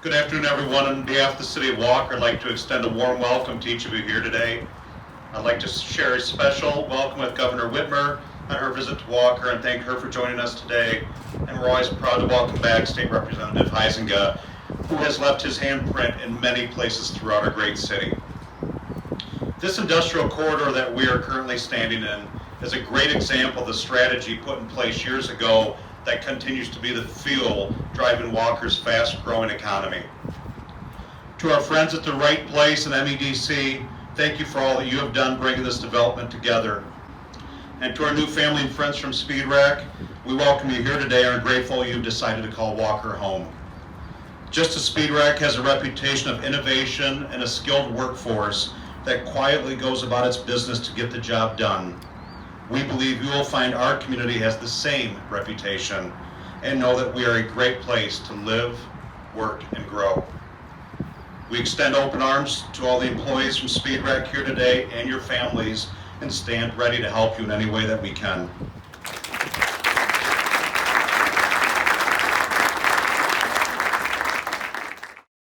Good afternoon, everyone. On behalf of the City of Walker, I'd like to extend a warm welcome to each of you here today. I'd like to share a special welcome with Governor Whitmer on her visit to Walker and thank her for joining us today. And we're always proud to welcome back State Representative Huizenga, who has left his handprint in many places throughout our great city. This industrial corridor that we are currently standing in is a great example of the strategy put in place years ago that continues to be the fuel driving Walker's fast-growing economy. To our friends at the Right Place and MEDC, thank you for all that you have done bringing this development together. And to our new family and friends from Speedrack, we welcome you here today and are grateful you've decided to call Walker home. Just as Speedrack has a reputation of innovation and a skilled workforce that quietly goes about its business to get the job done, we believe you will find our community has the same reputation and know that we are a great place to live, work, and grow. We extend open arms to all the employees from Speedrack here today and your families and stand ready to help you in any way that we can.